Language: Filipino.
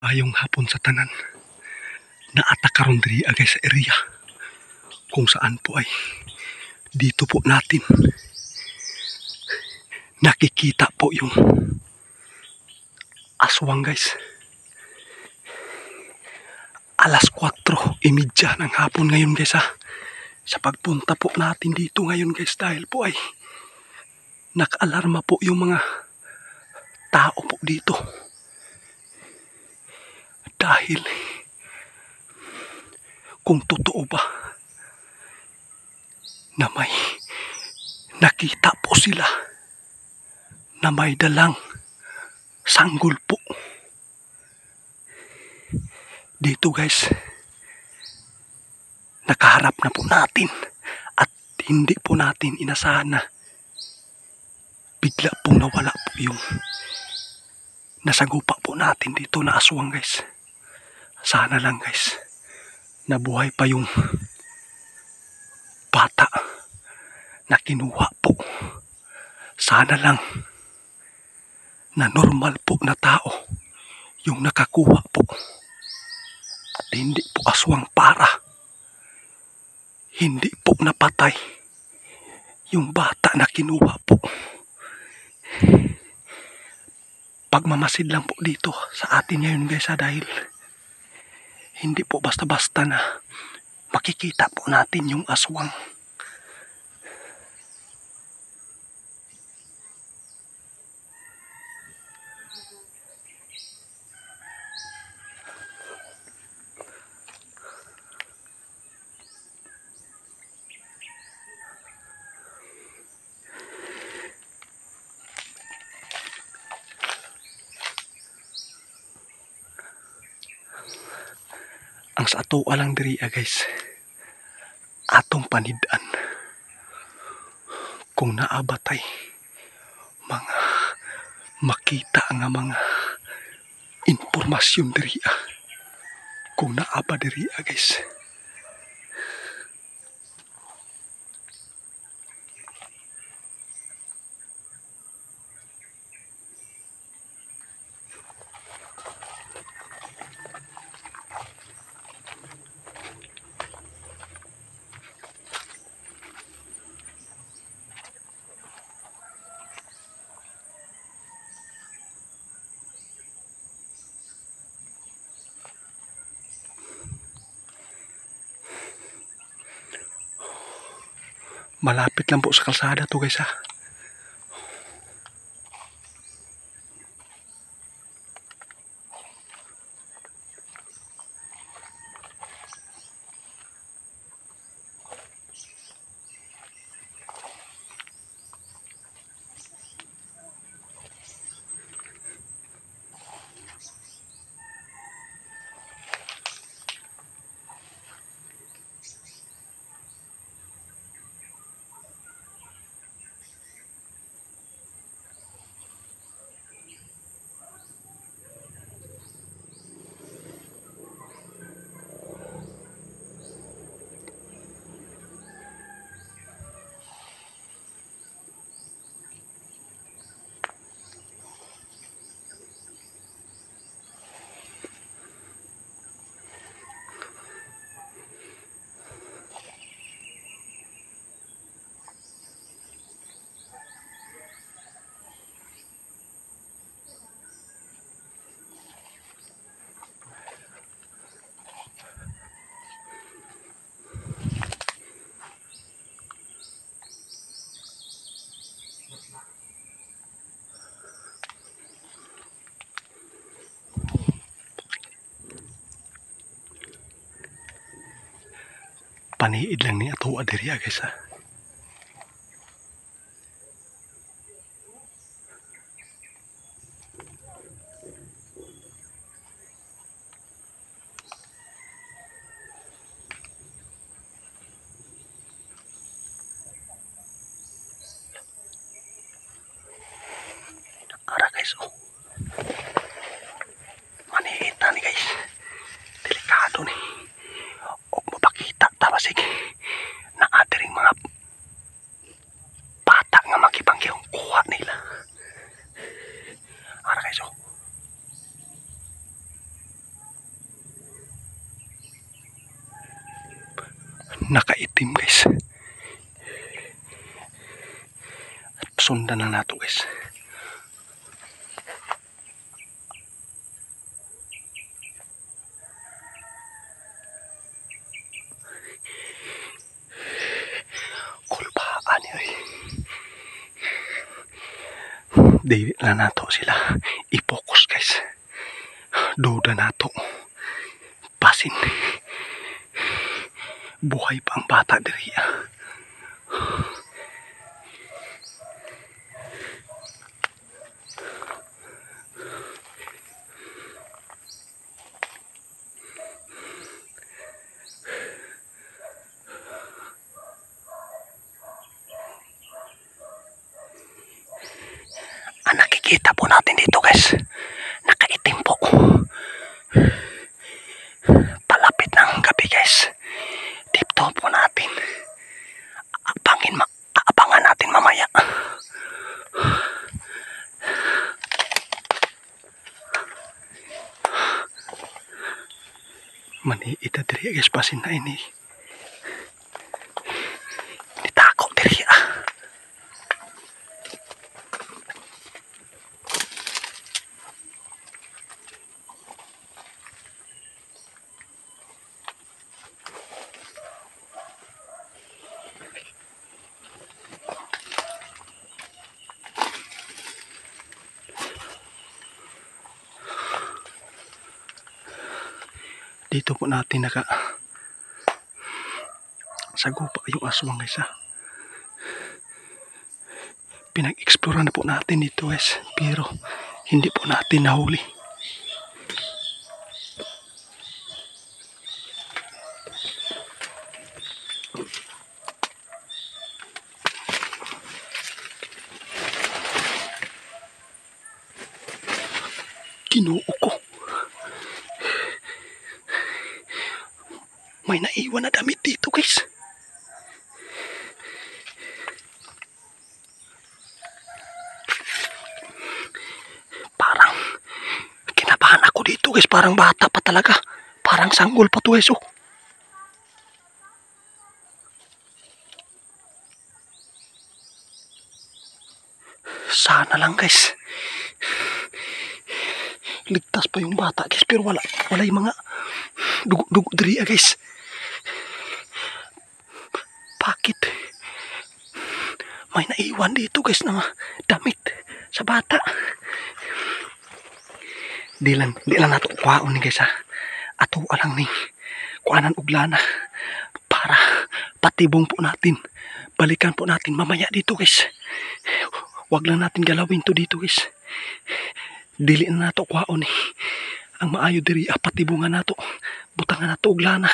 Ayong hapon sa tanan na atakaron diri agay sa area kung saan po ay dito po natin nakikita po yung aswang guys. Alas 4:30 ng hapon ngayon guys sa pagpunta po natin dito ngayon guys, dahil po ay nakaalarma po yung mga tao po dito dahil kung totoo ba na may nakita po sila na may dalang sanggol po dito guys. Nakaharap na po natin at hindi po natin inasahan na bigla pong nawala po yung nasagupa po natin dito na aswang guys. Sana lang guys nabuhay pa yung bata na kinuha po. Sana lang na normal po na tao yung nakakuha po at hindi po aswang para. Hindi po napatay yung bata na kinuha po. Pagmamasid lang po dito sa atin ngayon guys dahil hindi po basta-basta na makikita po natin yung aswang. Ang sa ato alang diri guys, atong panidaan kung naabatay mga makita nga mga impormasyon diri kung naaba diri guys. Malapit lang po sa kalsada to guys Paniid lang ni ato diri guys Ara guys maniid na ni guys, delikado ni og mapakita ta basig na adering mga nakaitim guys. At sundan na nato guys. Kulbaan yun. Dili na nato sila i-focus guys. Duda nato. Basin. Buhay pa ang bata diri. Ang nakikita po natin dito guys, nakaitim po. Palapit ng gabi guys. Dito po natin. Abangan natin mamaya. Mani ita diri guys, basin na ini. Nitako diri Dito po natin sagupa yung aswang guys Pinag-explore na po natin dito guys, pero hindi po natin nahuli. Ginoo ko. May naiwan na damit dito guys. Parang kinabahan ako dito guys. Parang bata pa talaga. Parang sanggol pa to guys Sana lang guys ligtas pa yung bata guys. Pero wala yung mga dugo diri guys. Bakit may naiwan dito guys na damit sa bata? Di lang nato kuhaon ni guys Ato alang ni kuanan uglana para patibong po natin. Balikan po natin mamaya dito guys. Wag lang natin galawin to dito guys. Dili na nato kuhaon ang maayo diri patibungan nato. Butangan nato uglana.